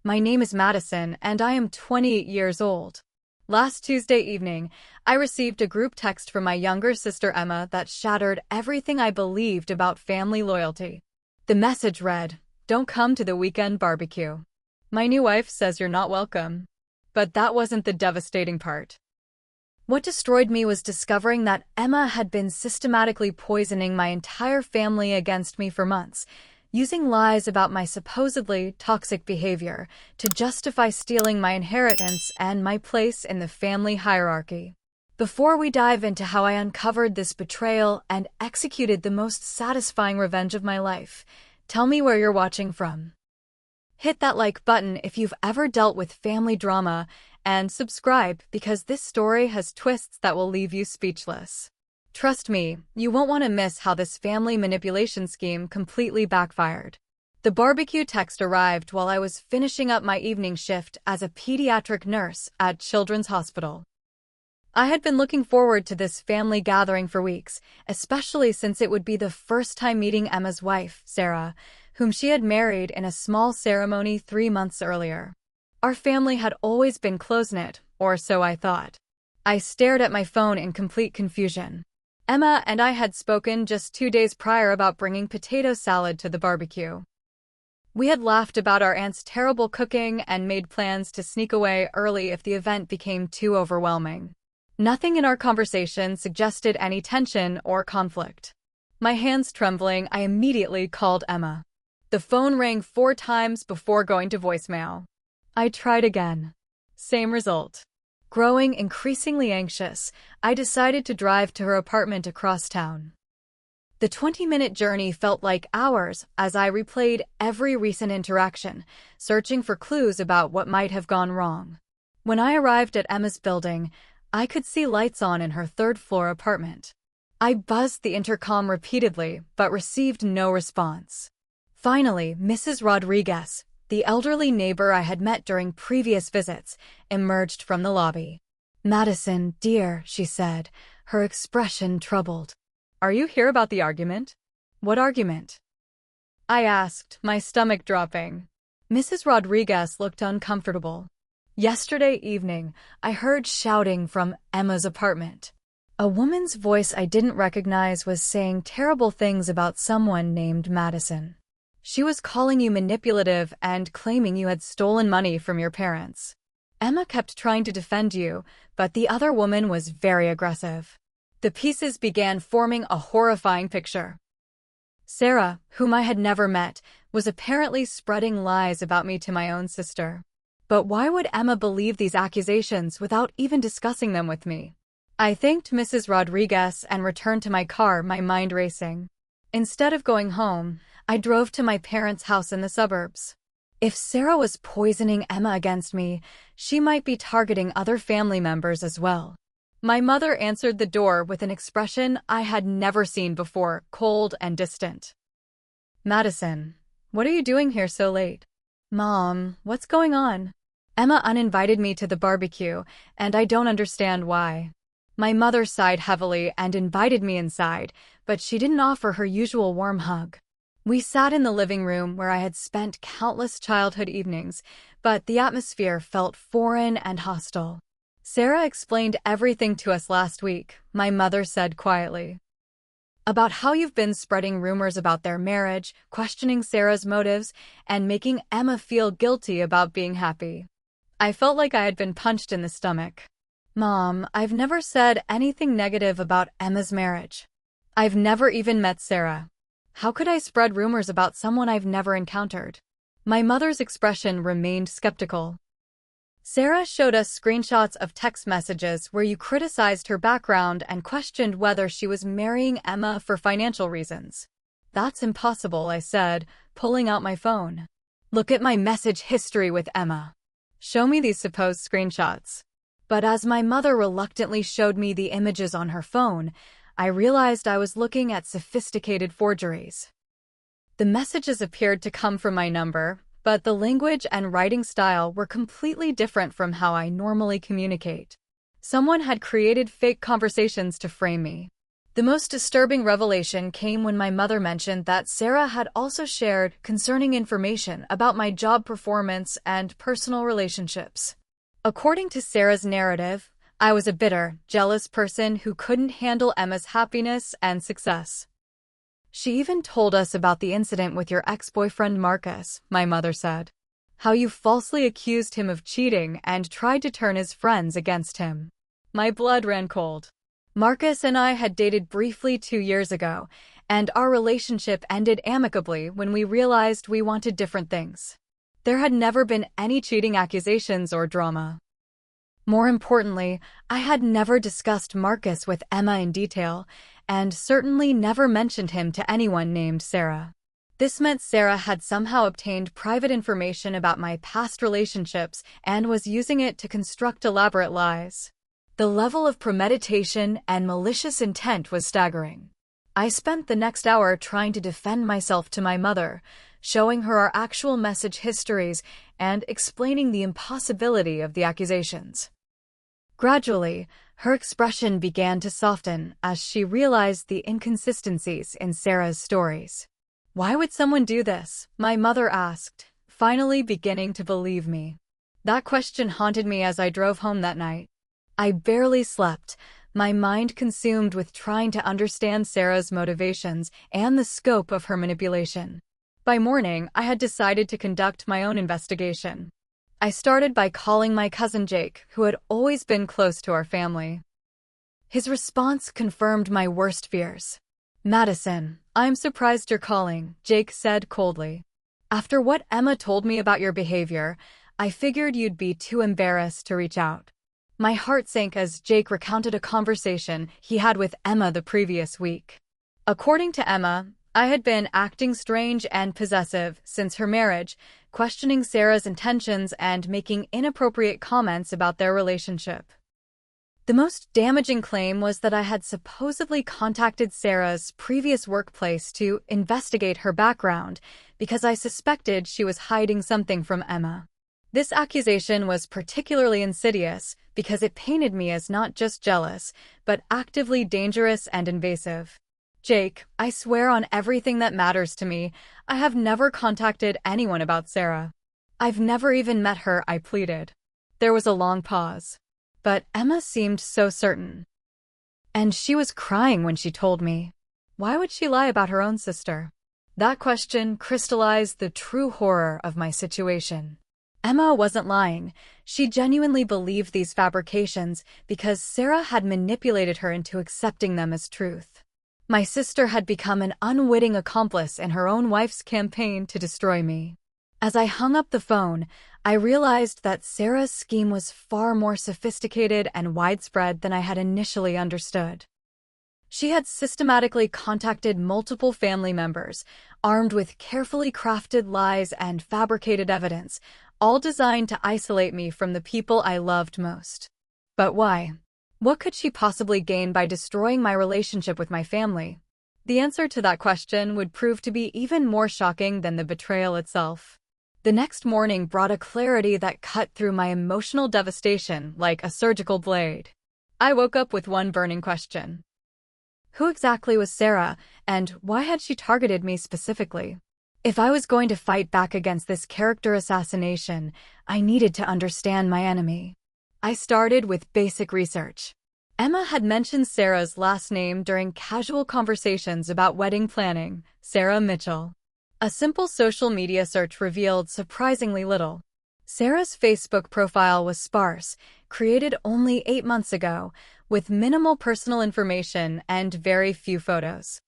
My name is Madison, and I am 28 years old. Last Tuesday evening, I received a group text from my younger sister Emma that shattered everything I believed about family loyalty. The message read, "Don't come to the weekend barbecue. My new wife says you're not welcome." But that wasn't the devastating part. What destroyed me was discovering that Emma had been systematically poisoning my entire family against me for months, using lies about my supposedly toxic behavior to justify stealing my inheritance and my place in the family hierarchy. Before we dive into how I uncovered this betrayal and executed the most satisfying revenge of my life, tell me where you're watching from. Hit that like button if you've ever dealt with family drama, and subscribe because this story has twists that will leave you speechless. Trust me, you won't want to miss how this family manipulation scheme completely backfired. The barbecue text arrived while I was finishing up my evening shift as a pediatric nurse at Children's Hospital. I had been looking forward to this family gathering for weeks, especially since it would be the first time meeting Emma's wife, Sarah, whom she had married in a small ceremony 3 months earlier. Our family had always been close-knit, or so I thought. I stared at my phone in complete confusion. Emma and I had spoken just 2 days prior about bringing potato salad to the barbecue. We had laughed about our aunt's terrible cooking and made plans to sneak away early if the event became too overwhelming. Nothing in our conversation suggested any tension or conflict. My hands trembling, I immediately called Emma. The phone rang 4 times before going to voicemail. I tried again. Same result. Growing increasingly anxious, I decided to drive to her apartment across town. The 20-minute journey felt like hours as I replayed every recent interaction, searching for clues about what might have gone wrong. When I arrived at Emma's building, I could see lights on in her third-floor apartment. I buzzed the intercom repeatedly, but received no response. Finally, Mrs. Rodriguez, the elderly neighbor I had met during previous visits, emerged from the lobby. "Madison, dear," she said, her expression troubled. "Are you here about the argument?" "What argument?" I asked, my stomach dropping. Mrs. Rodriguez looked uncomfortable. "Yesterday evening, I heard shouting from Emma's apartment. A woman's voice I didn't recognize was saying terrible things about someone named Madison. She was calling you manipulative and claiming you had stolen money from your parents. Emma kept trying to defend you, but the other woman was very aggressive." The pieces began forming a horrifying picture. Sarah, whom I had never met, was apparently spreading lies about me to my own sister. But why would Emma believe these accusations without even discussing them with me? I thanked Mrs. Rodriguez and returned to my car, my mind racing. Instead of going home, I drove to my parents' house in the suburbs. If Sarah was poisoning Emma against me, she might be targeting other family members as well. My mother answered the door with an expression I had never seen before, cold and distant. "Madison, what are you doing here so late?" "Mom, what's going on?" "Emma uninvited me to the barbecue, and I don't understand why." My mother sighed heavily and invited me inside, but she didn't offer her usual warm hug. We sat in the living room where I had spent countless childhood evenings, but the atmosphere felt foreign and hostile. "Sarah explained everything to us last week," my mother said quietly. "About how you've been spreading rumors about their marriage, questioning Sarah's motives, and making Emma feel guilty about being happy." I felt like I had been punched in the stomach. "Mom, I've never said anything negative about Emma's marriage. I've never even met Sarah. How could I spread rumors about someone I've never encountered?" My mother's expression remained skeptical. "Sarah showed us screenshots of text messages where you criticized her background and questioned whether she was marrying Emma for financial reasons." "That's impossible," I said, pulling out my phone. "Look at my message history with Emma. Show me these supposed screenshots." But as my mother reluctantly showed me the images on her phone, I realized I was looking at sophisticated forgeries. The messages appeared to come from my number, but the language and writing style were completely different from how I normally communicate. Someone had created fake conversations to frame me. The most disturbing revelation came when my mother mentioned that Sarah had also shared concerning information about my job performance and personal relationships. According to Sarah's narrative, I was a bitter, jealous person who couldn't handle Emma's happiness and success. She even told us about the incident with your ex-boyfriend Marcus, my mother said. How you falsely accused him of cheating and tried to turn his friends against him. My blood ran cold. Marcus and I had dated briefly 2 years ago, and our relationship ended amicably when we realized we wanted different things. There had never been any cheating accusations or drama. More importantly, I had never discussed Marcus with Emma in detail, and certainly never mentioned him to anyone named Sarah. This meant Sarah had somehow obtained private information about my past relationships and was using it to construct elaborate lies. The level of premeditation and malicious intent was staggering. I spent the next hour trying to defend myself to my mother, showing her our actual message histories and explaining the impossibility of the accusations. Gradually, her expression began to soften as she realized the inconsistencies in Sarah's stories. Why would someone do this? My mother asked, finally beginning to believe me. That question haunted me as I drove home that night. I barely slept, my mind consumed with trying to understand Sarah's motivations and the scope of her manipulation. By morning, I had decided to conduct my own investigation. I started by calling my cousin Jake, who had always been close to our family. His response confirmed my worst fears. Madison, I'm surprised you're calling, Jake said coldly. After what Emma told me about your behavior, I figured you'd be too embarrassed to reach out. My heart sank as Jake recounted a conversation he had with Emma the previous week. According to Emma, I had been acting strange and possessive since her marriage, questioning Sarah's intentions and making inappropriate comments about their relationship. The most damaging claim was that I had supposedly contacted Sarah's previous workplace to investigate her background because I suspected she was hiding something from Emma. This accusation was particularly insidious because it painted me as not just jealous, but actively dangerous and invasive. Jake, I swear on everything that matters to me, I have never contacted anyone about Sarah. I've never even met her, I pleaded. There was a long pause. But Emma seemed so certain. And she was crying when she told me. Why would she lie about her own sister? That question crystallized the true horror of my situation. Emma wasn't lying. She genuinely believed these fabrications because Sarah had manipulated her into accepting them as truth. My sister had become an unwitting accomplice in her own wife's campaign to destroy me. As I hung up the phone, I realized that Sarah's scheme was far more sophisticated and widespread than I had initially understood. She had systematically contacted multiple family members, armed with carefully crafted lies and fabricated evidence, all designed to isolate me from the people I loved most. But why? What could she possibly gain by destroying my relationship with my family? The answer to that question would prove to be even more shocking than the betrayal itself. The next morning brought a clarity that cut through my emotional devastation like a surgical blade. I woke up with one burning question. Who exactly was Sarah, and why had she targeted me specifically? If I was going to fight back against this character assassination, I needed to understand my enemy. I started with basic research. Emma had mentioned Sarah's last name during casual conversations about wedding planning, Sarah Mitchell. A simple social media search revealed surprisingly little. Sarah's Facebook profile was sparse, created only 8 months ago, with minimal personal information and very few photos.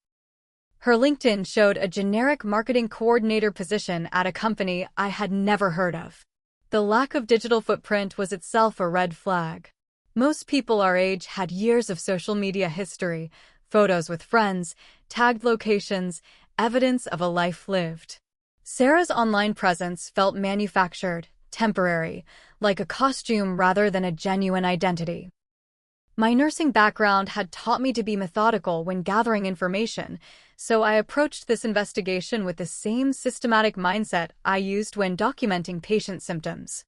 Her LinkedIn showed a generic marketing coordinator position at a company I had never heard of. The lack of digital footprint was itself a red flag. Most people our age had years of social media history, photos with friends, tagged locations, evidence of a life lived. Sarah's online presence felt manufactured, temporary, like a costume rather than a genuine identity. My nursing background had taught me to be methodical when gathering information, so I approached this investigation with the same systematic mindset I used when documenting patient symptoms.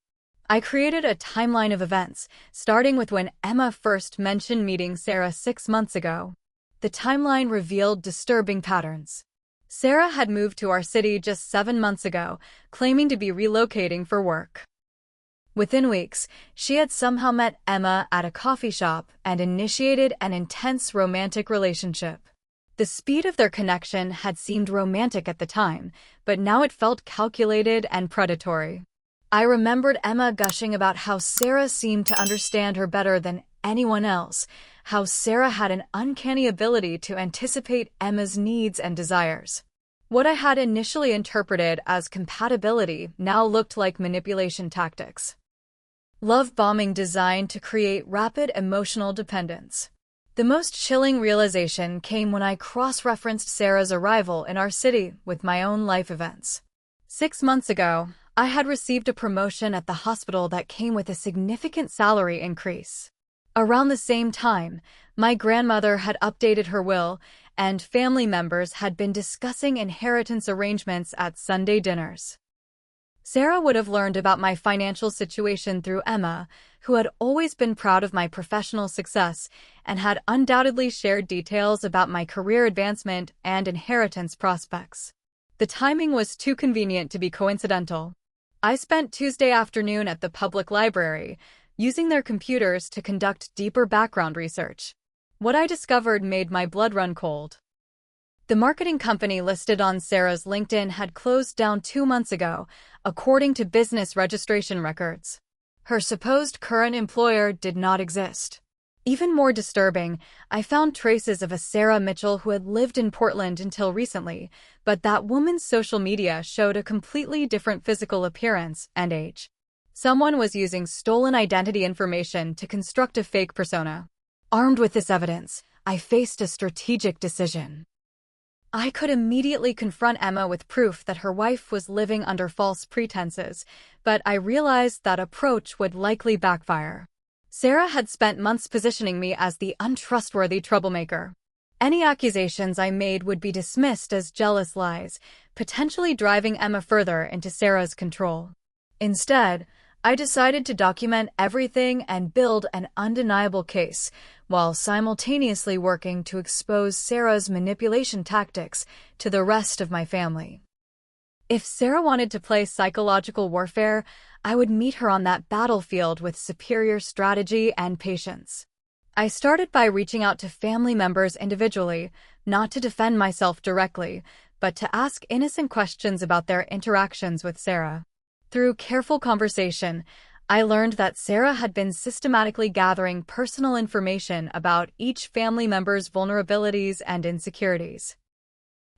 I created a timeline of events, starting with when Emma first mentioned meeting Sarah 6 months ago. The timeline revealed disturbing patterns. Sarah had moved to our city just 7 months ago, claiming to be relocating for work. Within weeks, she had somehow met Emma at a coffee shop and initiated an intense romantic relationship. The speed of their connection had seemed romantic at the time, but now it felt calculated and predatory. I remembered Emma gushing about how Sarah seemed to understand her better than anyone else, how Sarah had an uncanny ability to anticipate Emma's needs and desires. What I had initially interpreted as compatibility now looked like manipulation tactics. Love bombing designed to create rapid emotional dependence. The most chilling realization came when I cross-referenced Sarah's arrival in our city with my own life events. 6 months ago, I had received a promotion at the hospital that came with a significant salary increase. Around the same time, my grandmother had updated her will, and family members had been discussing inheritance arrangements at Sunday dinners. Sarah would have learned about my financial situation through Emma, who had always been proud of my professional success and had undoubtedly shared details about my career advancement and inheritance prospects. The timing was too convenient to be coincidental. I spent Tuesday afternoon at the public library, using their computers to conduct deeper background research. What I discovered made my blood run cold. The marketing company listed on Sarah's LinkedIn had closed down 2 months ago, according to business registration records. Her supposed current employer did not exist. Even more disturbing, I found traces of a Sarah Mitchell who had lived in Portland until recently, but that woman's social media showed a completely different physical appearance and age. Someone was using stolen identity information to construct a fake persona. Armed with this evidence, I faced a strategic decision. I could immediately confront Emma with proof that her wife was living under false pretenses, but I realized that approach would likely backfire. Sarah had spent months positioning me as the untrustworthy troublemaker. Any accusations I made would be dismissed as jealous lies, potentially driving Emma further into Sarah's control. Instead, I decided to document everything and build an undeniable case, while simultaneously working to expose Sarah's manipulation tactics to the rest of my family. If Sarah wanted to play psychological warfare, I would meet her on that battlefield with superior strategy and patience. I started by reaching out to family members individually, not to defend myself directly, but to ask innocent questions about their interactions with Sarah. Through careful conversation, I learned that Sarah had been systematically gathering personal information about each family member's vulnerabilities and insecurities.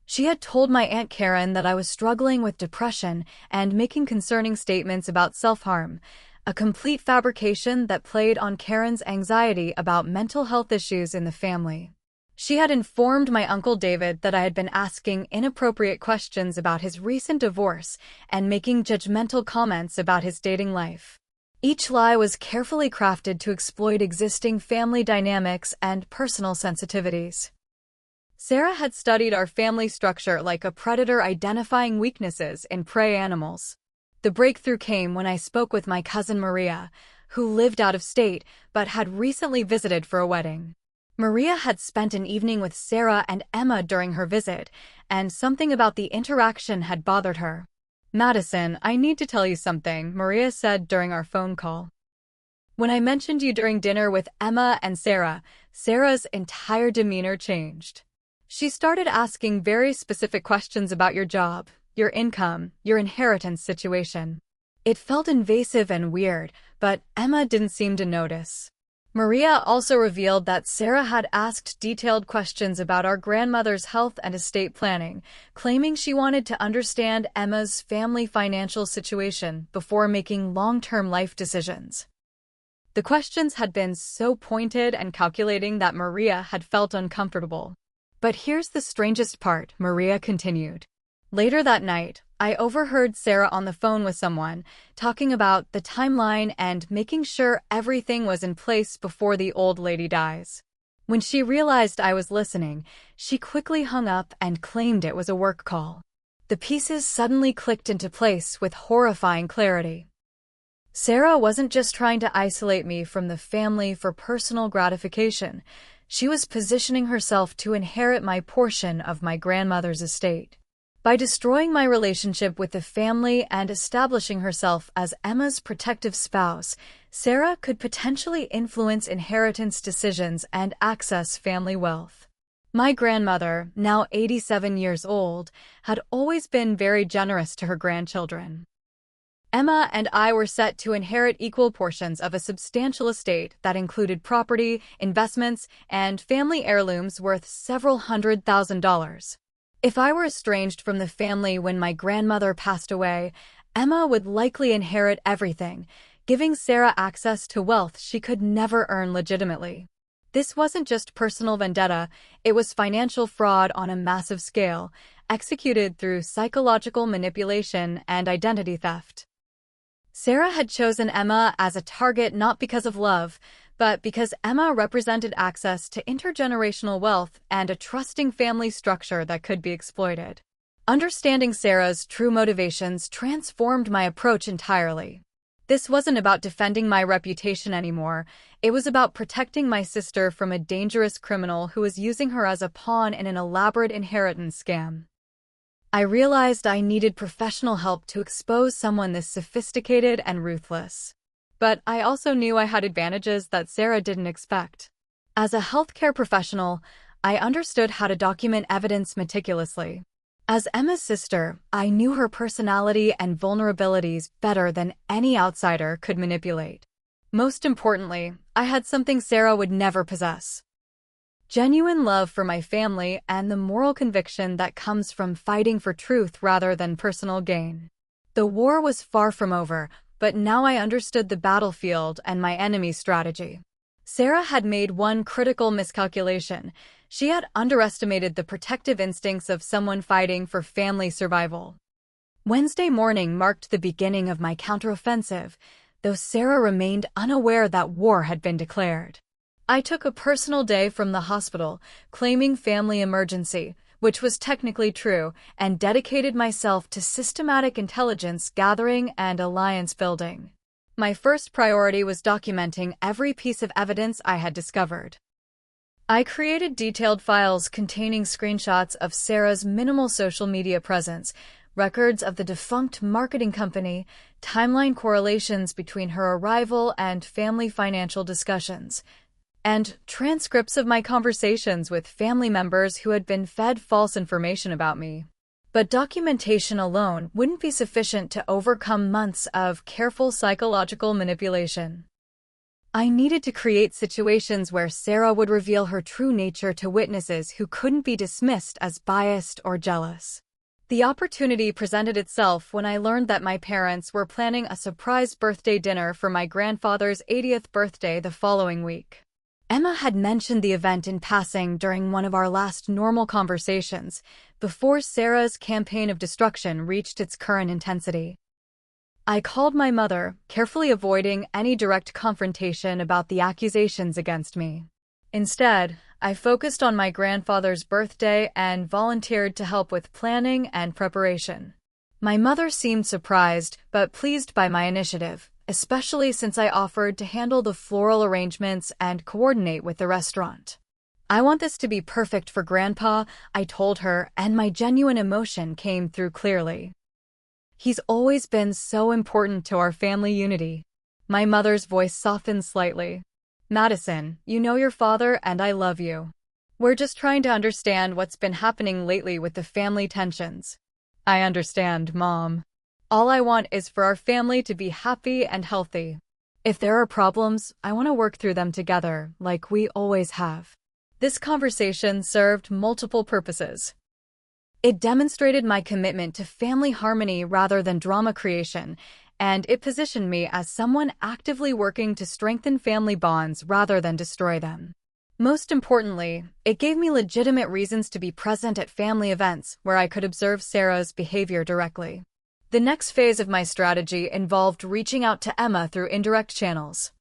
She had told my Aunt Karen that I was struggling with depression and making concerning statements about self-harm, a complete fabrication that played on Karen's anxiety about mental health issues in the family. She had informed my Uncle David that I had been asking inappropriate questions about his recent divorce and making judgmental comments about his dating life. Each lie was carefully crafted to exploit existing family dynamics and personal sensitivities. Sarah had studied our family structure like a predator identifying weaknesses in prey animals. The breakthrough came when I spoke with my cousin Maria, who lived out of state but had recently visited for a wedding. Maria had spent an evening with Sarah and Emma during her visit, and something about the interaction had bothered her. "Madison, I need to tell you something," Maria said during our phone call. "When I mentioned you during dinner with Emma and Sarah, Sarah's entire demeanor changed. She started asking very specific questions about your job, your income, your inheritance situation. It felt invasive and weird, but Emma didn't seem to notice." Maria also revealed that Sarah had asked detailed questions about our grandmother's health and estate planning, claiming she wanted to understand Emma's family financial situation before making long-term life decisions. The questions had been so pointed and calculating that Maria had felt uncomfortable. "But here's the strangest part," Maria continued. "Later that night, I overheard Sarah on the phone with someone, talking about the timeline and making sure everything was in place before the old lady dies. When she realized I was listening, she quickly hung up and claimed it was a work call. The pieces suddenly clicked into place with horrifying clarity. Sarah wasn't just trying to isolate me from the family for personal gratification. She was positioning herself to inherit my portion of my grandmother's estate. By destroying my relationship with the family and establishing herself as Emma's protective spouse, Sarah could potentially influence inheritance decisions and access family wealth. My grandmother, now 87 years old, had always been very generous to her grandchildren. Emma and I were set to inherit equal portions of a substantial estate that included property, investments, and family heirlooms worth several $100,000. If I were estranged from the family when my grandmother passed away, Emma would likely inherit everything, giving Sarah access to wealth she could never earn legitimately. This wasn't just personal vendetta, it was financial fraud on a massive scale, executed through psychological manipulation and identity theft. Sarah had chosen Emma as a target not because of love, but because Emma represented access to intergenerational wealth and a trusting family structure that could be exploited. Understanding Sarah's true motivations transformed my approach entirely. This wasn't about defending my reputation anymore, it was about protecting my sister from a dangerous criminal who was using her as a pawn in an elaborate inheritance scam. I realized I needed professional help to expose someone this sophisticated and ruthless. But I also knew I had advantages that Sarah didn't expect. As a healthcare professional, I understood how to document evidence meticulously. As Emma's sister, I knew her personality and vulnerabilities better than any outsider could manipulate. Most importantly, I had something Sarah would never possess: genuine love for my family and the moral conviction that comes from fighting for truth rather than personal gain. The war was far from over, but now I understood the battlefield and my enemy's strategy. Sarah had made one critical miscalculation. She had underestimated the protective instincts of someone fighting for family survival. Wednesday morning marked the beginning of my counteroffensive, though Sarah remained unaware that war had been declared. I took a personal day from the hospital, claiming family emergency, which was technically true, and dedicated myself to systematic intelligence gathering and alliance building. My first priority was documenting every piece of evidence I had discovered. I created detailed files containing screenshots of Sarah's minimal social media presence, records of the defunct marketing company, timeline correlations between her arrival and family financial discussions, and transcripts of my conversations with family members who had been fed false information about me. But documentation alone wouldn't be sufficient to overcome months of careful psychological manipulation. I needed to create situations where Sarah would reveal her true nature to witnesses who couldn't be dismissed as biased or jealous. The opportunity presented itself when I learned that my parents were planning a surprise birthday dinner for my grandfather's 80th birthday the following week. Emma had mentioned the event in passing during one of our last normal conversations, before Sarah's campaign of destruction reached its current intensity. I called my mother, carefully avoiding any direct confrontation about the accusations against me. Instead, I focused on my grandfather's birthday and volunteered to help with planning and preparation. My mother seemed surprised but pleased by my initiative, especially since I offered to handle the floral arrangements and coordinate with the restaurant. "I want this to be perfect for Grandpa," I told her, and my genuine emotion came through clearly. "He's always been so important to our family unity." My mother's voice softened slightly. "Madison, you know your father and I love you. We're just trying to understand what's been happening lately with the family tensions." "I understand, Mom. All I want is for our family to be happy and healthy. If there are problems, I want to work through them together, like we always have." This conversation served multiple purposes. It demonstrated my commitment to family harmony rather than drama creation, and it positioned me as someone actively working to strengthen family bonds rather than destroy them. Most importantly, it gave me legitimate reasons to be present at family events where I could observe Sarah's behavior directly. The next phase of my strategy involved reaching out to Emma through indirect channels.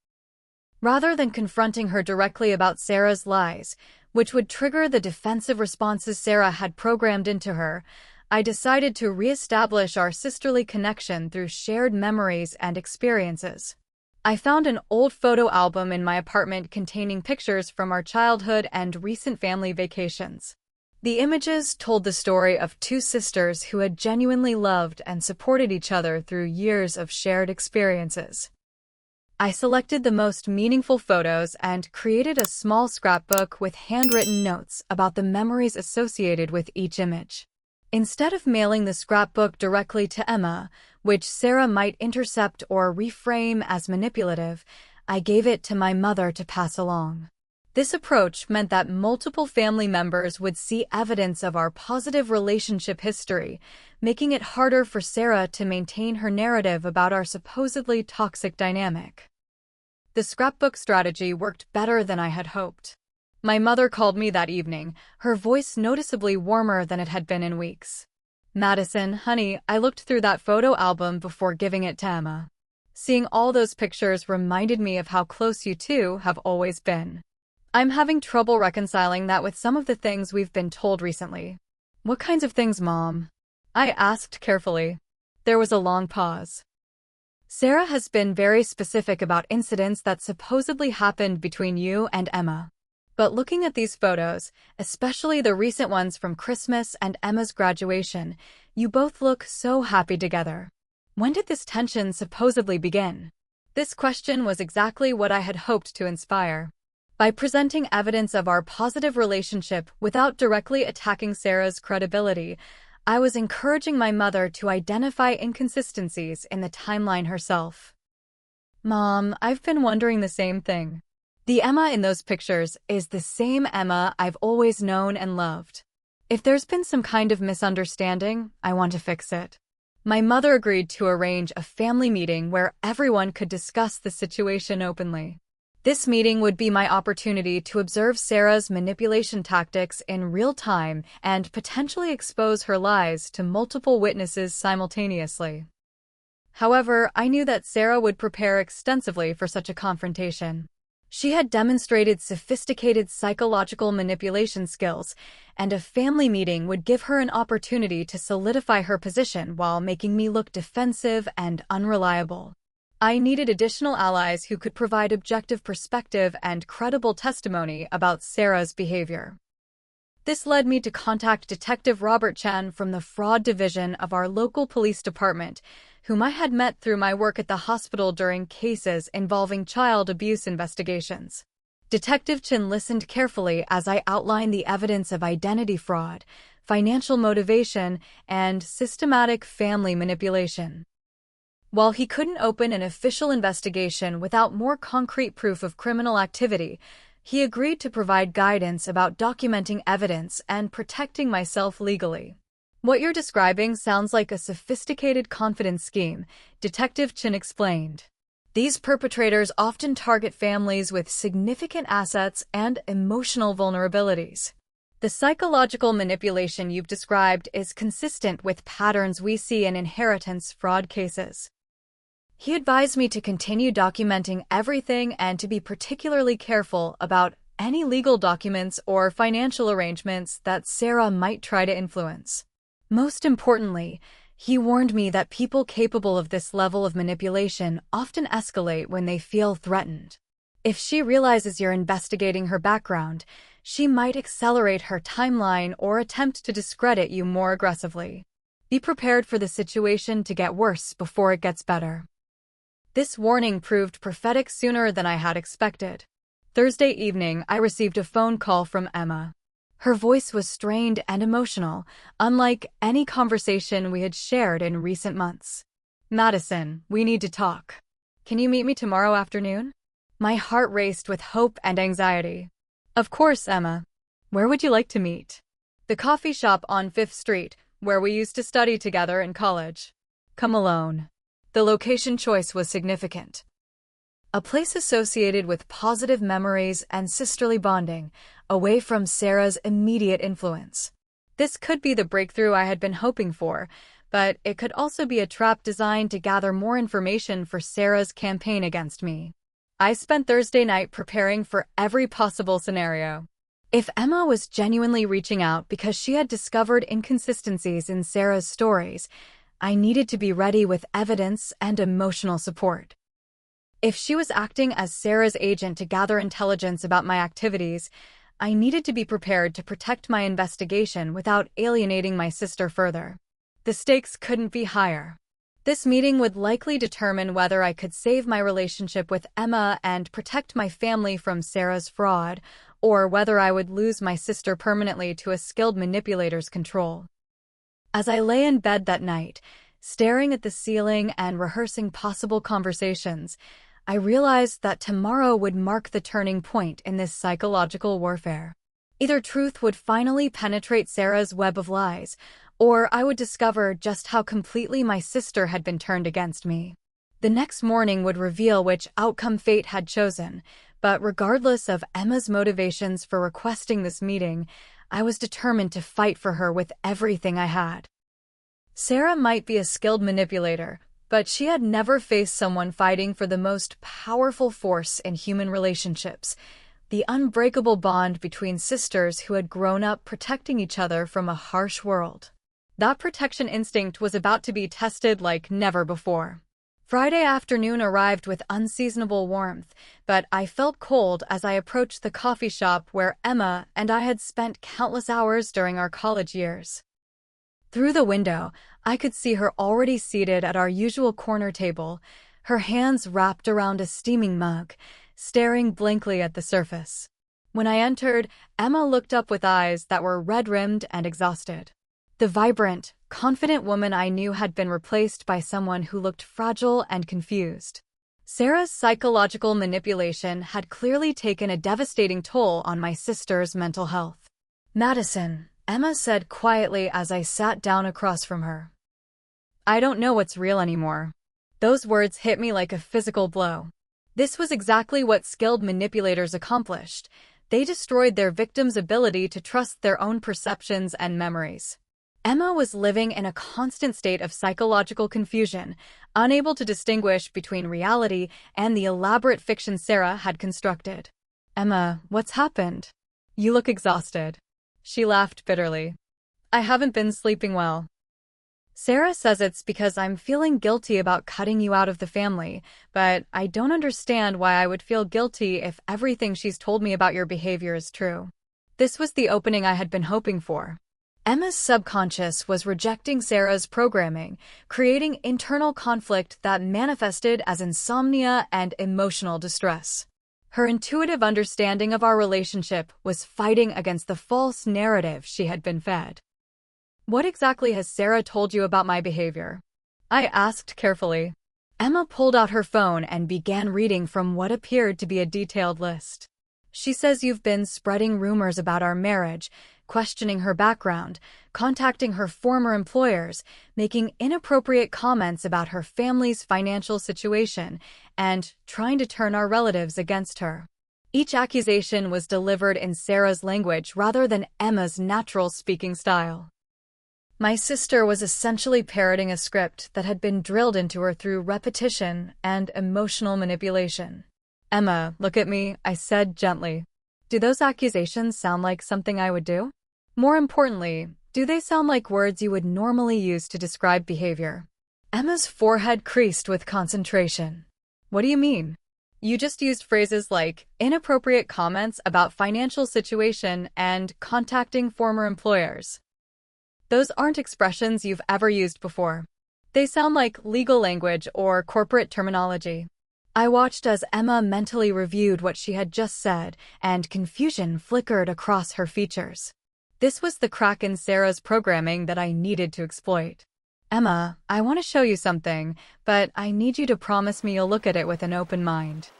Rather than confronting her directly about Sarah's lies, which would trigger the defensive responses Sarah had programmed into her, I decided to reestablish our sisterly connection through shared memories and experiences. I found an old photo album in my apartment containing pictures from our childhood and recent family vacations. The images told the story of two sisters who had genuinely loved and supported each other through years of shared experiences. I selected the most meaningful photos and created a small scrapbook with handwritten notes about the memories associated with each image. Instead of mailing the scrapbook directly to Emma, which Sarah might intercept or reframe as manipulative, I gave it to my mother to pass along. This approach meant that multiple family members would see evidence of our positive relationship history, making it harder for Sarah to maintain her narrative about our supposedly toxic dynamic. The scrapbook strategy worked better than I had hoped. My mother called me that evening, her voice noticeably warmer than it had been in weeks. "Madison, honey, I looked through that photo album before giving it to Emma. Seeing all those pictures reminded me of how close you two have always been. I'm having trouble reconciling that with some of the things we've been told recently." "What kinds of things, Mom?" I asked carefully. There was a long pause. "Sarah has been very specific about incidents that supposedly happened between you and Emma. But looking at these photos, especially the recent ones from Christmas and Emma's graduation, you both look so happy together. When did this tension supposedly begin?" This question was exactly what I had hoped to inspire. By presenting evidence of our positive relationship without directly attacking Sarah's credibility, I was encouraging my mother to identify inconsistencies in the timeline herself. "Mom, I've been wondering the same thing. The Emma in those pictures is the same Emma I've always known and loved. If there's been some kind of misunderstanding, I want to fix it." My mother agreed to arrange a family meeting where everyone could discuss the situation openly. This meeting would be my opportunity to observe Sarah's manipulation tactics in real time and potentially expose her lies to multiple witnesses simultaneously. However, I knew that Sarah would prepare extensively for such a confrontation. She had demonstrated sophisticated psychological manipulation skills, and a family meeting would give her an opportunity to solidify her position while making me look defensive and unreliable. I needed additional allies who could provide objective perspective and credible testimony about Sarah's behavior. This led me to contact Detective Robert Chen from the fraud division of our local police department, whom I had met through my work at the hospital during cases involving child abuse investigations. Detective Chen listened carefully as I outlined the evidence of identity fraud, financial motivation, and systematic family manipulation. While he couldn't open an official investigation without more concrete proof of criminal activity, he agreed to provide guidance about documenting evidence and protecting myself legally. "What you're describing sounds like a sophisticated confidence scheme," Detective Chen explained. "These perpetrators often target families with significant assets and emotional vulnerabilities. The psychological manipulation you've described is consistent with patterns we see in inheritance fraud cases." He advised me to continue documenting everything and to be particularly careful about any legal documents or financial arrangements that Sarah might try to influence. Most importantly, he warned me that people capable of this level of manipulation often escalate when they feel threatened. If she realizes you're investigating her background, she might accelerate her timeline or attempt to discredit you more aggressively. Be prepared for the situation to get worse before it gets better. This warning proved prophetic sooner than I had expected. Thursday evening, I received a phone call from Emma. Her voice was strained and emotional, unlike any conversation we had shared in recent months. "Madison, we need to talk. Can you meet me tomorrow afternoon?" My heart raced with hope and anxiety. "Of course, Emma. Where would you like to meet?" "The coffee shop on 5th Street, where we used to study together in college." "Come alone." The location choice was significant. A place associated with positive memories and sisterly bonding, away from Sarah's immediate influence. This could be the breakthrough I had been hoping for, but it could also be a trap designed to gather more information for Sarah's campaign against me. I spent Thursday night preparing for every possible scenario. If Emma was genuinely reaching out because she had discovered inconsistencies in Sarah's stories, I needed to be ready with evidence and emotional support. If she was acting as Sarah's agent to gather intelligence about my activities, I needed to be prepared to protect my investigation without alienating my sister further. The stakes couldn't be higher. This meeting would likely determine whether I could save my relationship with Emma and protect my family from Sarah's fraud, or whether I would lose my sister permanently to a skilled manipulator's control. As I lay in bed that night, staring at the ceiling and rehearsing possible conversations, I realized that tomorrow would mark the turning point in this psychological warfare. Either truth would finally penetrate Sarah's web of lies, or I would discover just how completely my sister had been turned against me. The next morning would reveal which outcome fate had chosen, but regardless of Emma's motivations for requesting this meeting, I was determined to fight for her with everything I had. Sarah might be a skilled manipulator, but she had never faced someone fighting for the most powerful force in human relationships, the unbreakable bond between sisters who had grown up protecting each other from a harsh world. That protection instinct was about to be tested like never before. Friday afternoon arrived with unseasonable warmth, but I felt cold as I approached the coffee shop where Emma and I had spent countless hours during our college years. Through the window, I could see her already seated at our usual corner table, her hands wrapped around a steaming mug, staring blankly at the surface. When I entered, Emma looked up with eyes that were red-rimmed and exhausted. The vibrant, confident woman I knew had been replaced by someone who looked fragile and confused. Sarah's psychological manipulation had clearly taken a devastating toll on my sister's mental health. "Madison," Emma said quietly as I sat down across from her. "I don't know what's real anymore." Those words hit me like a physical blow. This was exactly what skilled manipulators accomplished. They destroyed their victims' ability to trust their own perceptions and memories. Emma was living in a constant state of psychological confusion, unable to distinguish between reality and the elaborate fiction Sarah had constructed. "Emma, what's happened? You look exhausted." She laughed bitterly. "I haven't been sleeping well." "Sarah says it's because I'm feeling guilty about cutting you out of the family, but I don't understand why I would feel guilty if everything she's told me about your behavior is true." This was the opening I had been hoping for. Emma's subconscious was rejecting Sarah's programming, creating internal conflict that manifested as insomnia and emotional distress. Her intuitive understanding of our relationship was fighting against the false narrative she had been fed. "What exactly has Sarah told you about my behavior?" I asked carefully. Emma pulled out her phone and began reading from what appeared to be a detailed list. "She says you've been spreading rumors about our marriage, questioning her background, contacting her former employers, making inappropriate comments about her family's financial situation, and trying to turn our relatives against her." Each accusation was delivered in Sarah's language rather than Emma's natural speaking style. My sister was essentially parroting a script that had been drilled into her through repetition and emotional manipulation. "Emma, look at me," I said gently. "Do those accusations sound like something I would do? More importantly, do they sound like words you would normally use to describe behavior?" Emma's forehead creased with concentration. "What do you mean?" "You just used phrases like inappropriate comments about financial situation and contacting former employers. Those aren't expressions you've ever used before. They sound like legal language or corporate terminology." I watched as Emma mentally reviewed what she had just said, and confusion flickered across her features. This was the crack in Sarah's programming that I needed to exploit. "Emma, I want to show you something, but I need you to promise me you'll look at it with an open mind."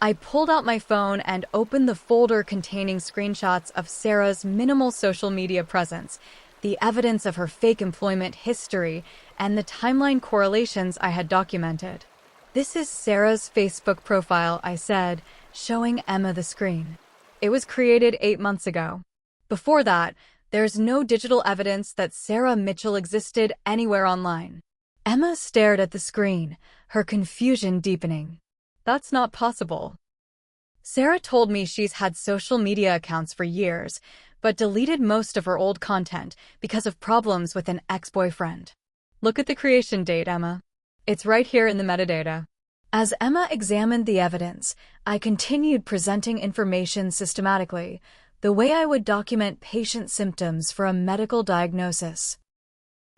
I pulled out my phone and opened the folder containing screenshots of Sarah's minimal social media presence, the evidence of her fake employment history, and the timeline correlations I had documented. "This is Sarah's Facebook profile," I said, showing Emma the screen. "It was created 8 months ago. Before that, there's no digital evidence that Sarah Mitchell existed anywhere online." Emma stared at the screen, her confusion deepening. "That's not possible." "Sarah told me she's had social media accounts for years, but deleted most of her old content because of problems with an ex-boyfriend. Look at the creation date, Emma. It's right here in the metadata." As Emma examined the evidence, I continued presenting information systematically, the way I would document patient symptoms for a medical diagnosis.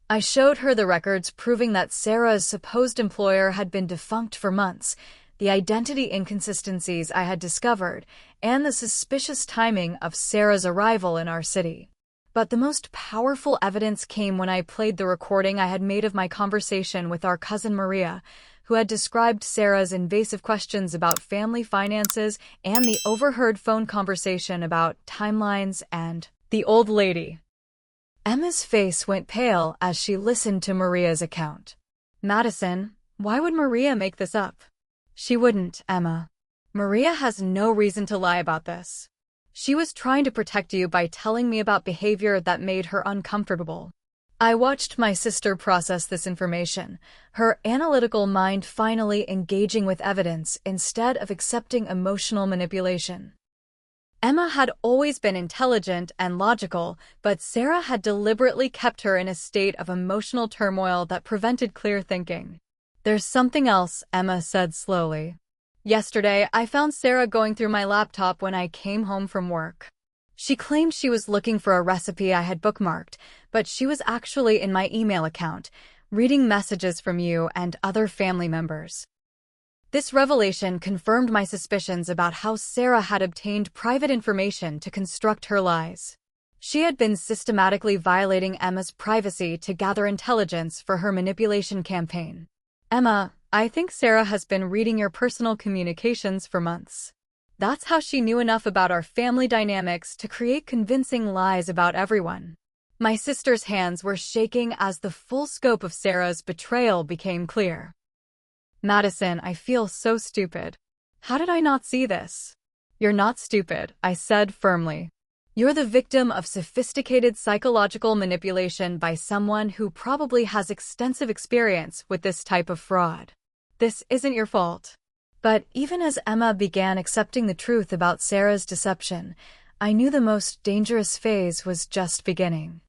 I showed her the records proving that Sarah's supposed employer had been defunct for months, the identity inconsistencies I had discovered, and the suspicious timing of Sarah's arrival in our city. But the most powerful evidence came when I played the recording I had made of my conversation with our cousin Maria, who had described Sarah's invasive questions about family finances and the overheard phone conversation about timelines and the old lady. Emma's face went pale as she listened to Maria's account. Madison, why would Maria make this up? She wouldn't, Emma. Maria has no reason to lie about this. She was trying to protect you by telling me about behavior that made her uncomfortable. I watched my sister process this information, her analytical mind finally engaging with evidence instead of accepting emotional manipulation. Emma had always been intelligent and logical, but Sarah had deliberately kept her in a state of emotional turmoil that prevented clear thinking. There's something else, Emma said slowly. Yesterday, I found Sarah going through my laptop when I came home from work. She claimed she was looking for a recipe I had bookmarked, but she was actually in my email account, reading messages from you and other family members. This revelation confirmed my suspicions about how Sarah had obtained private information to construct her lies. She had been systematically violating Emma's privacy to gather intelligence for her manipulation campaign. Emma, I think Sarah has been reading your personal communications for months. That's how she knew enough about our family dynamics to create convincing lies about everyone. My sister's hands were shaking as the full scope of Sarah's betrayal became clear. Madison, I feel so stupid. How did I not see this? You're not stupid, I said firmly. You're the victim of sophisticated psychological manipulation by someone who probably has extensive experience with this type of fraud. This isn't your fault. But even as Emma began accepting the truth about Sarah's deception, I knew the most dangerous phase was just beginning.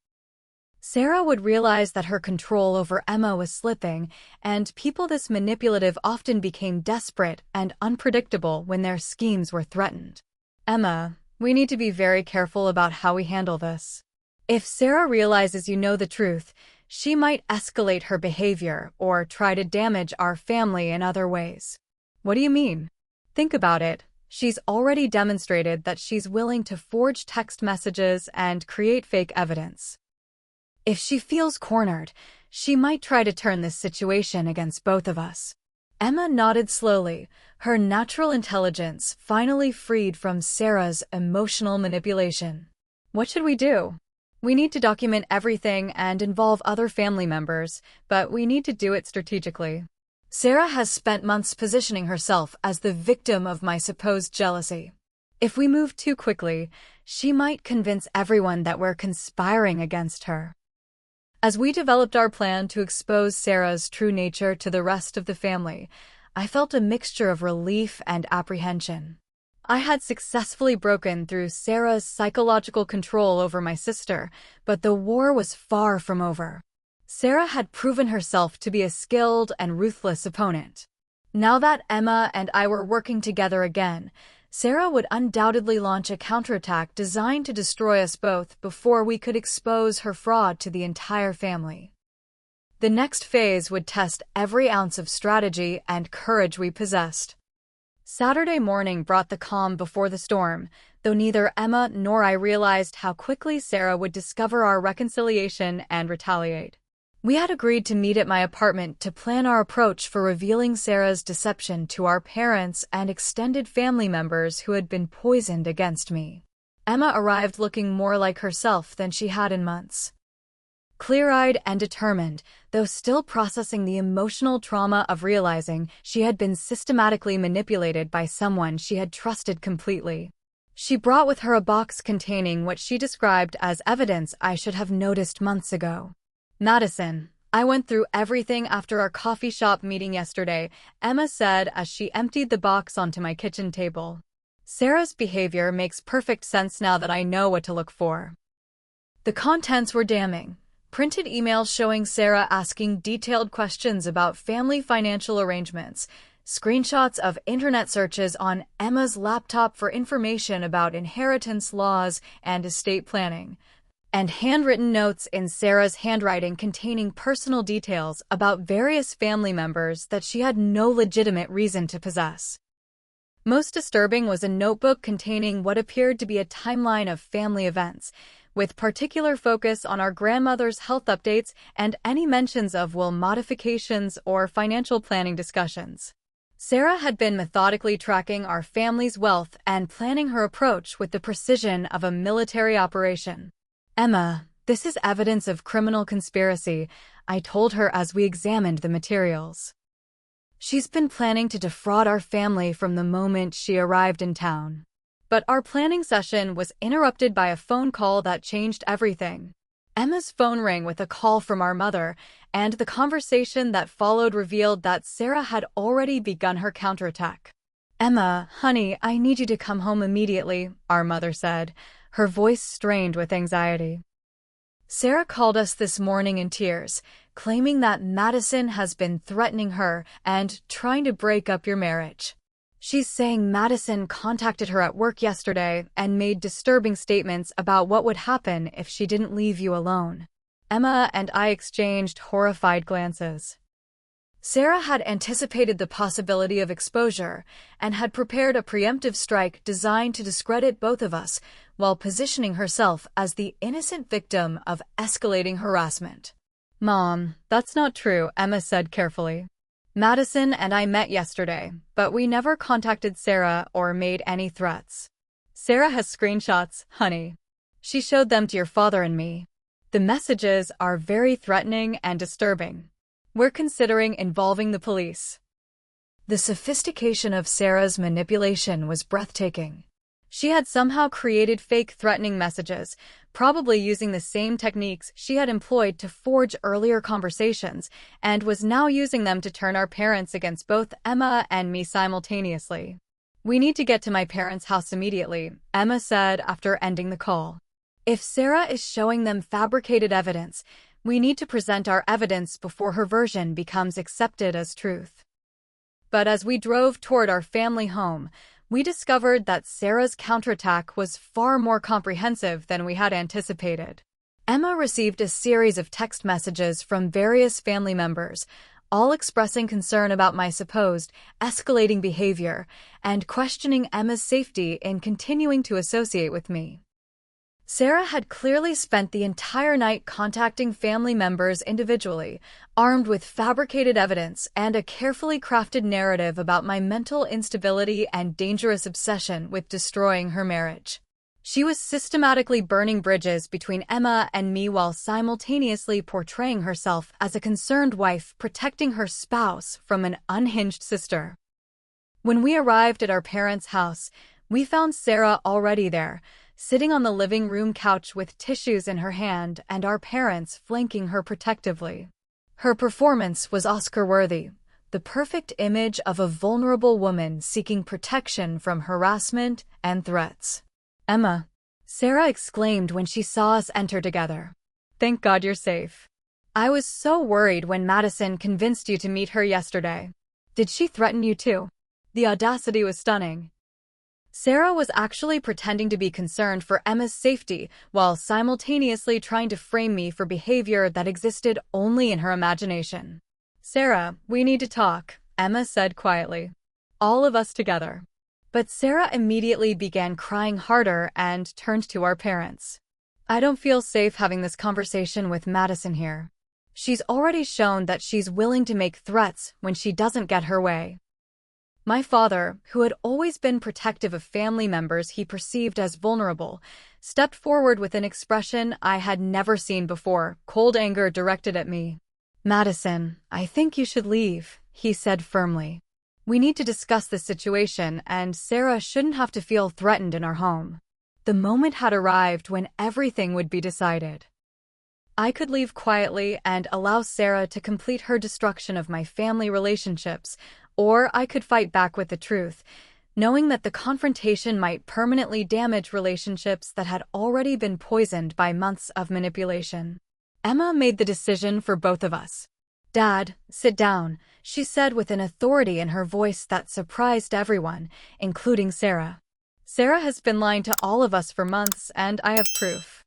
Sarah would realize that her control over Emma was slipping, and people this manipulative often became desperate and unpredictable when their schemes were threatened. Emma, we need to be very careful about how we handle this. If Sarah realizes you know the truth, she might escalate her behavior or try to damage our family in other ways. What do you mean? Think about it. She's already demonstrated that she's willing to forge text messages and create fake evidence. If she feels cornered, she might try to turn this situation against both of us. Emma nodded slowly, her natural intelligence finally freed from Sarah's emotional manipulation. What should we do? We need to document everything and involve other family members, but we need to do it strategically. Sarah has spent months positioning herself as the victim of my supposed jealousy. If we move too quickly, she might convince everyone that we're conspiring against her. As we developed our plan to expose Sarah's true nature to the rest of the family, I felt a mixture of relief and apprehension. I had successfully broken through Sarah's psychological control over my sister, but the war was far from over. Sarah had proven herself to be a skilled and ruthless opponent. Now that Emma and I were working together again, Sarah would undoubtedly launch a counterattack designed to destroy us both before we could expose her fraud to the entire family. The next phase would test every ounce of strategy and courage we possessed. Saturday morning brought the calm before the storm, though neither Emma nor I realized how quickly Sarah would discover our reconciliation and retaliate. We had agreed to meet at my apartment to plan our approach for revealing Sarah's deception to our parents and extended family members who had been poisoned against me. Emma arrived looking more like herself than she had in months. Clear-eyed and determined, though still processing the emotional trauma of realizing she had been systematically manipulated by someone she had trusted completely. She brought with her a box containing what she described as evidence I should have noticed months ago. Madison, I went through everything after our coffee shop meeting yesterday, Emma said as she emptied the box onto my kitchen table. Sarah's behavior makes perfect sense now that I know what to look for. The contents were damning. Printed emails showing Sarah asking detailed questions about family financial arrangements, screenshots of internet searches on Emma's laptop for information about inheritance laws and estate planning, and handwritten notes in Sarah's handwriting containing personal details about various family members that she had no legitimate reason to possess. Most disturbing was a notebook containing what appeared to be a timeline of family events, with particular focus on our grandmother's health updates and any mentions of will modifications or financial planning discussions. Sarah had been methodically tracking our family's wealth and planning her approach with the precision of a military operation. "Emma, this is evidence of criminal conspiracy," I told her as we examined the materials. "She's been planning to defraud our family from the moment she arrived in town." But our planning session was interrupted by a phone call that changed everything. Emma's phone rang with a call from our mother, and the conversation that followed revealed that Sarah had already begun her counterattack. "Emma, honey, I need you to come home immediately," our mother said, her voice strained with anxiety. "Sarah called us this morning in tears, claiming that Madison has been threatening her and trying to break up your marriage. She's saying Madison contacted her at work yesterday and made disturbing statements about what would happen if she didn't leave you alone." Emma and I exchanged horrified glances. Sarah had anticipated the possibility of exposure and had prepared a preemptive strike designed to discredit both of us while positioning herself as the innocent victim of escalating harassment. "Mom, that's not true," Emma said carefully. "Madison and I met yesterday, but we never contacted Sarah or made any threats." "Sarah has screenshots, honey. She showed them to your father and me. The messages are very threatening and disturbing. We're considering involving the police." The sophistication of Sarah's manipulation was breathtaking. She had somehow created fake threatening messages, probably using the same techniques she had employed to forge earlier conversations, and was now using them to turn our parents against both Emma and me simultaneously. "We need to get to my parents' house immediately," Emma said after ending the call. "If Sarah is showing them fabricated evidence, we need to present our evidence before her version becomes accepted as truth." But as we drove toward our family home, we discovered that Sarah's counterattack was far more comprehensive than we had anticipated. Emma received a series of text messages from various family members, all expressing concern about my supposed escalating behavior and questioning Emma's safety in continuing to associate with me. Sarah had clearly spent the entire night contacting family members individually, armed with fabricated evidence and a carefully crafted narrative about my mental instability and dangerous obsession with destroying her marriage. She was systematically burning bridges between Emma and me while simultaneously portraying herself as a concerned wife protecting her spouse from an unhinged sister. When we arrived at our parents' house, we found Sarah already there, sitting on the living room couch with tissues in her hand and our parents flanking her protectively. Her performance was Oscar-worthy, the perfect image of a vulnerable woman seeking protection from harassment and threats. "Emma," Sarah exclaimed when she saw us enter together. "Thank God you're safe. I was so worried when Madison convinced you to meet her yesterday. Did she threaten you too?" The audacity was stunning. Sarah was actually pretending to be concerned for Emma's safety while simultaneously trying to frame me for behavior that existed only in her imagination. "Sarah, we need to talk," Emma said quietly. "All of us together." But Sarah immediately began crying harder and turned to our parents. "I don't feel safe having this conversation with Madison here. She's already shown that she's willing to make threats when she doesn't get her way." My father, who had always been protective of family members he perceived as vulnerable, stepped forward with an expression I had never seen before, cold anger directed at me. "Madison, I think you should leave," he said firmly. "We need to discuss this situation, and Sarah shouldn't have to feel threatened in our home." The moment had arrived when everything would be decided. I could leave quietly and allow Sarah to complete her destruction of my family relationships, or I could fight back with the truth, knowing that the confrontation might permanently damage relationships that had already been poisoned by months of manipulation. Emma made the decision for both of us. "Dad, sit down," she said with an authority in her voice that surprised everyone, including Sarah. "Sarah has been lying to all of us for months, and I have proof."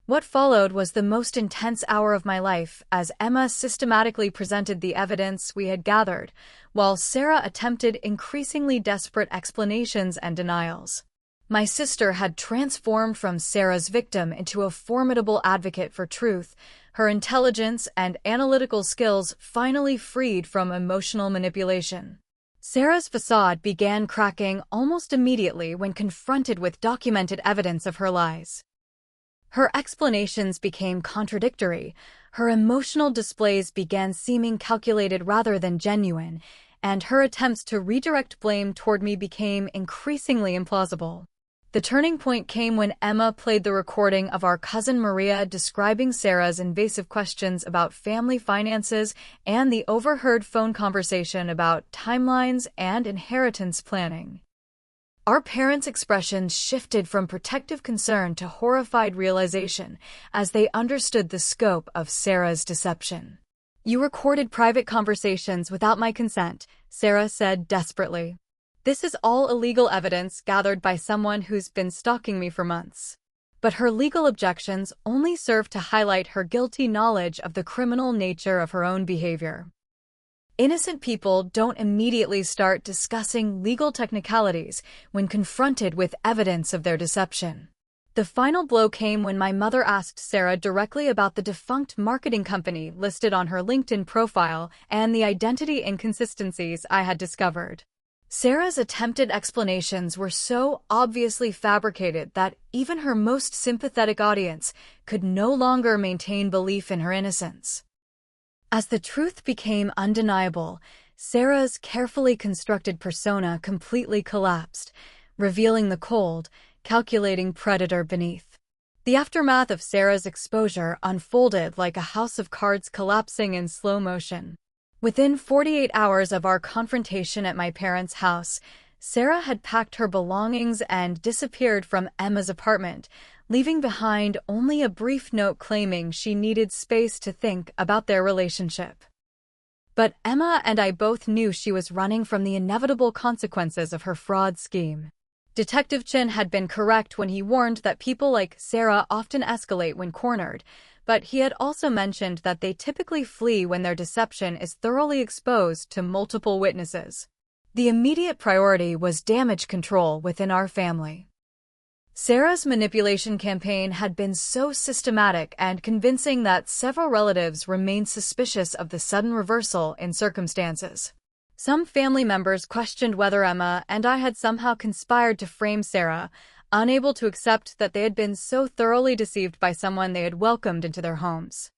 What followed was the most intense hour of my life as Emma systematically presented the evidence we had gathered, while Sarah attempted increasingly desperate explanations and denials. My sister had transformed from Sarah's victim into a formidable advocate for truth, her intelligence and analytical skills finally freed from emotional manipulation. Sarah's facade began cracking almost immediately when confronted with documented evidence of her lies. Her explanations became contradictory, her emotional displays began seeming calculated rather than genuine, and her attempts to redirect blame toward me became increasingly implausible. The turning point came when Emma played the recording of our cousin Maria describing Sarah's invasive questions about family finances and the overheard phone conversation about timelines and inheritance planning. Our parents' expressions shifted from protective concern to horrified realization as they understood the scope of Sarah's deception. "You recorded private conversations without my consent," Sarah said desperately. "This is all illegal evidence gathered by someone who's been stalking me for months." But her legal objections only served to highlight her guilty knowledge of the criminal nature of her own behavior. Innocent people don't immediately start discussing legal technicalities when confronted with evidence of their deception. The final blow came when my mother asked Sarah directly about the defunct marketing company listed on her LinkedIn profile and the identity inconsistencies I had discovered. Sarah's attempted explanations were so obviously fabricated that even her most sympathetic audience could no longer maintain belief in her innocence. As the truth became undeniable, Sarah's carefully constructed persona completely collapsed, revealing the cold, calculating predator beneath. The aftermath of Sarah's exposure unfolded like a house of cards collapsing in slow motion. Within 48 hours of our confrontation at my parents' house, Sarah had packed her belongings and disappeared from Emma's apartment, leaving behind only a brief note claiming she needed space to think about their relationship. But Emma and I both knew she was running from the inevitable consequences of her fraud scheme. Detective Chin had been correct when he warned that people like Sarah often escalate when cornered, but he had also mentioned that they typically flee when their deception is thoroughly exposed to multiple witnesses. The immediate priority was damage control within our family. Sarah's manipulation campaign had been so systematic and convincing that several relatives remained suspicious of the sudden reversal in circumstances. Some family members questioned whether Emma and I had somehow conspired to frame Sarah, unable to accept that they had been so thoroughly deceived by someone they had welcomed into their homes.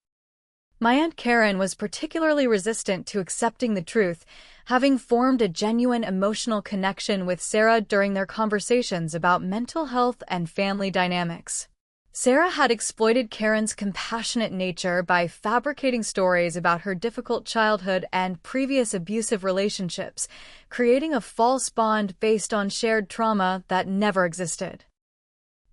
My Aunt Karen was particularly resistant to accepting the truth, having formed a genuine emotional connection with Sarah during their conversations about mental health and family dynamics. Sarah had exploited Karen's compassionate nature by fabricating stories about her difficult childhood and previous abusive relationships, creating a false bond based on shared trauma that never existed.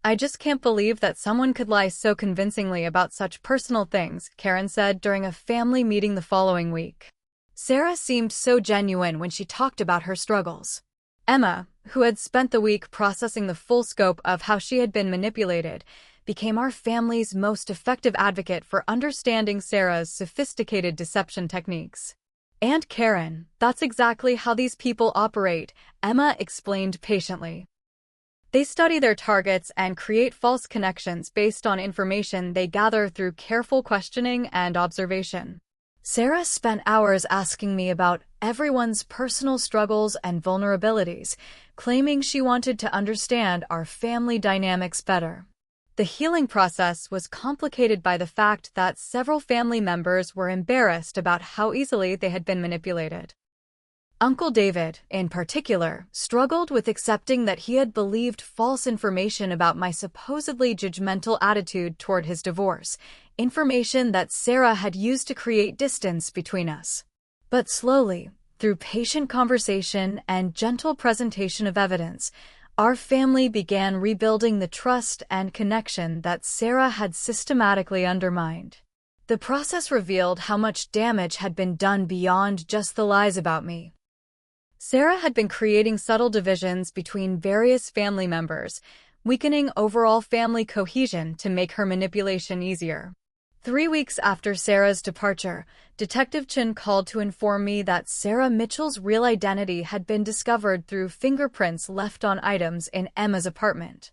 "I just can't believe that someone could lie so convincingly about such personal things," Karen said during a family meeting the following week. Sarah seemed so genuine when she talked about her struggles. Emma, who had spent the week processing the full scope of how she had been manipulated, became our family's most effective advocate for understanding Sarah's sophisticated deception techniques. "And Karen, that's exactly how these people operate," Emma explained patiently. "They study their targets and create false connections based on information they gather through careful questioning and observation." Sarah spent hours asking me about everyone's personal struggles and vulnerabilities, claiming she wanted to understand our family dynamics better. The healing process was complicated by the fact that several family members were embarrassed about how easily they had been manipulated. Uncle David, in particular, struggled with accepting that he had believed false information about my supposedly judgmental attitude toward his divorce, information that Sarah had used to create distance between us. But slowly, through patient conversation and gentle presentation of evidence, our family began rebuilding the trust and connection that Sarah had systematically undermined. The process revealed how much damage had been done beyond just the lies about me. Sarah had been creating subtle divisions between various family members, weakening overall family cohesion to make her manipulation easier. 3 weeks after Sarah's departure, Detective Chin called to inform me that Sarah Mitchell's real identity had been discovered through fingerprints left on items in Emma's apartment.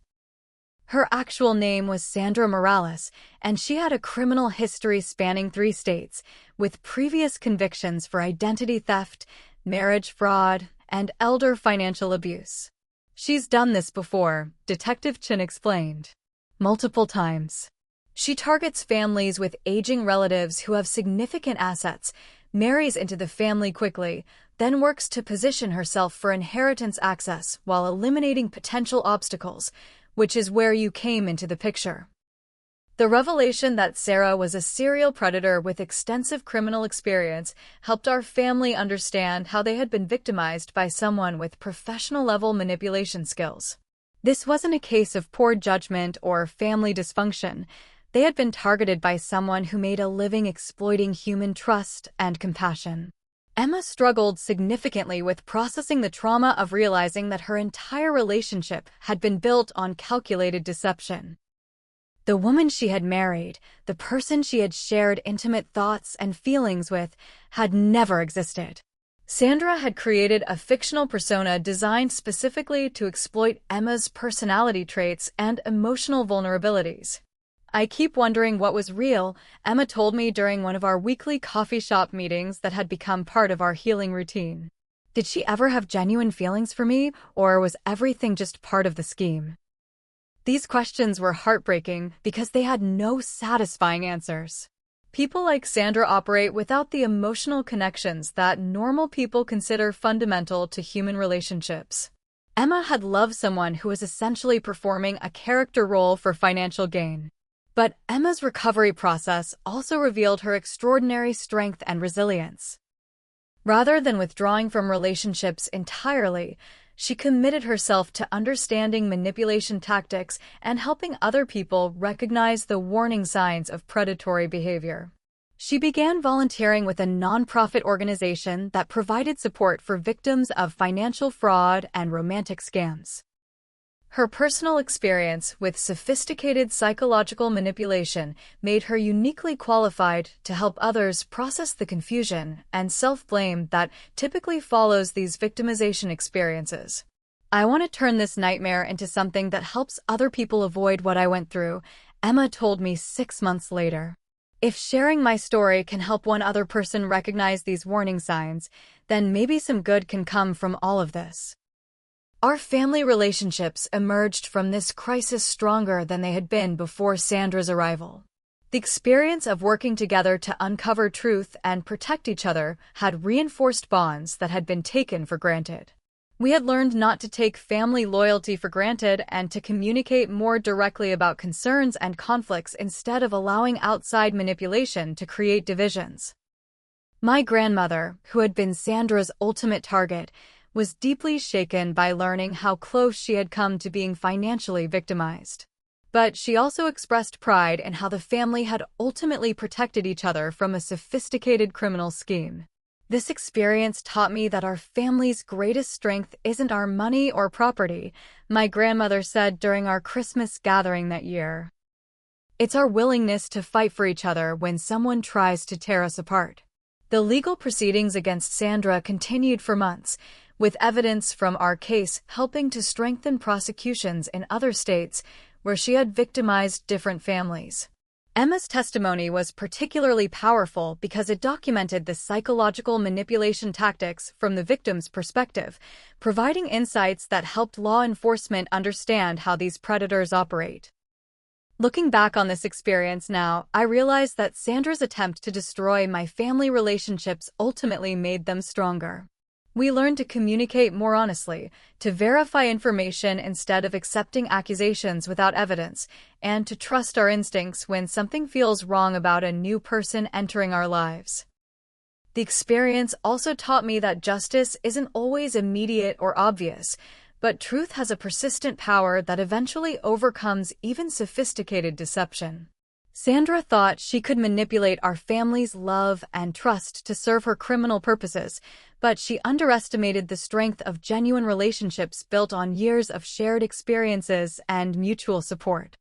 Her actual name was Sandra Morales, and she had a criminal history spanning 3 states, with previous convictions for identity theft, marriage fraud, and elder financial abuse. She's done this before, Detective Chin explained. Multiple times. She targets families with aging relatives who have significant assets, marries into the family quickly, then works to position herself for inheritance access while eliminating potential obstacles, which is where you came into the picture. The revelation that Sarah was a serial predator with extensive criminal experience helped our family understand how they had been victimized by someone with professional-level manipulation skills. This wasn't a case of poor judgment or family dysfunction. They had been targeted by someone who made a living exploiting human trust and compassion. Emma struggled significantly with processing the trauma of realizing that her entire relationship had been built on calculated deception. The woman she had married, the person she had shared intimate thoughts and feelings with, had never existed. Sandra had created a fictional persona designed specifically to exploit Emma's personality traits and emotional vulnerabilities. I keep wondering what was real, Emma told me during one of our weekly coffee shop meetings that had become part of our healing routine. Did she ever have genuine feelings for me, or was everything just part of the scheme? These questions were heartbreaking because they had no satisfying answers. People like Sandra operate without the emotional connections that normal people consider fundamental to human relationships. Emma had loved someone who was essentially performing a character role for financial gain. But Emma's recovery process also revealed her extraordinary strength and resilience. Rather than withdrawing from relationships entirely, she committed herself to understanding manipulation tactics and helping other people recognize the warning signs of predatory behavior. She began volunteering with a nonprofit organization that provided support for victims of financial fraud and romantic scams. Her personal experience with sophisticated psychological manipulation made her uniquely qualified to help others process the confusion and self-blame that typically follows these victimization experiences. I want to turn this nightmare into something that helps other people avoid what I went through, Emma told me 6 months later. If sharing my story can help one other person recognize these warning signs, then maybe some good can come from all of this. Our family relationships emerged from this crisis stronger than they had been before Sandra's arrival. The experience of working together to uncover truth and protect each other had reinforced bonds that had been taken for granted. We had learned not to take family loyalty for granted and to communicate more directly about concerns and conflicts instead of allowing outside manipulation to create divisions. My grandmother, who had been Sandra's ultimate target, was deeply shaken by learning how close she had come to being financially victimized. But she also expressed pride in how the family had ultimately protected each other from a sophisticated criminal scheme. This experience taught me that our family's greatest strength isn't our money or property, my grandmother said during our Christmas gathering that year. It's our willingness to fight for each other when someone tries to tear us apart. The legal proceedings against Sandra continued for months, with evidence from our case helping to strengthen prosecutions in other states where she had victimized different families. Emma's testimony was particularly powerful because it documented the psychological manipulation tactics from the victim's perspective, providing insights that helped law enforcement understand how these predators operate. Looking back on this experience now, I realize that Sandra's attempt to destroy my family relationships ultimately made them stronger. We learned to communicate more honestly, to verify information instead of accepting accusations without evidence, and to trust our instincts when something feels wrong about a new person entering our lives. The experience also taught me that justice isn't always immediate or obvious, but truth has a persistent power that eventually overcomes even sophisticated deception. Sandra thought she could manipulate our family's love and trust to serve her criminal purposes, but she underestimated the strength of genuine relationships built on years of shared experiences and mutual support.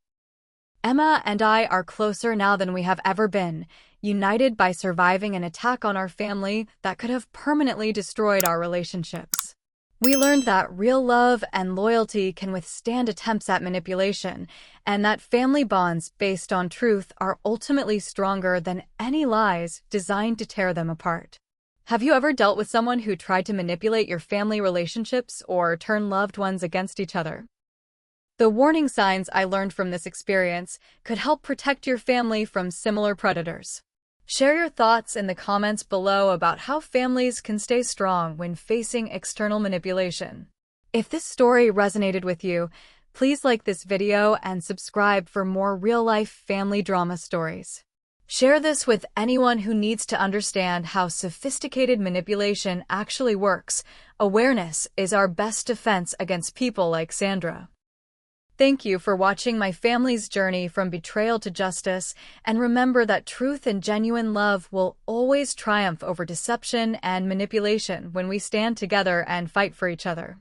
Emma and I are closer now than we have ever been, united by surviving an attack on our family that could have permanently destroyed our relationships. We learned that real love and loyalty can withstand attempts at manipulation, and that family bonds based on truth are ultimately stronger than any lies designed to tear them apart. Have you ever dealt with someone who tried to manipulate your family relationships or turn loved ones against each other? The warning signs I learned from this experience could help protect your family from similar predators. Share your thoughts in the comments below about how families can stay strong when facing external manipulation. If this story resonated with you, please like this video and subscribe for more real-life family drama stories. Share this with anyone who needs to understand how sophisticated manipulation actually works. Awareness is our best defense against people like Sandra. Thank you for watching my family's journey from betrayal to justice, and remember that truth and genuine love will always triumph over deception and manipulation when we stand together and fight for each other.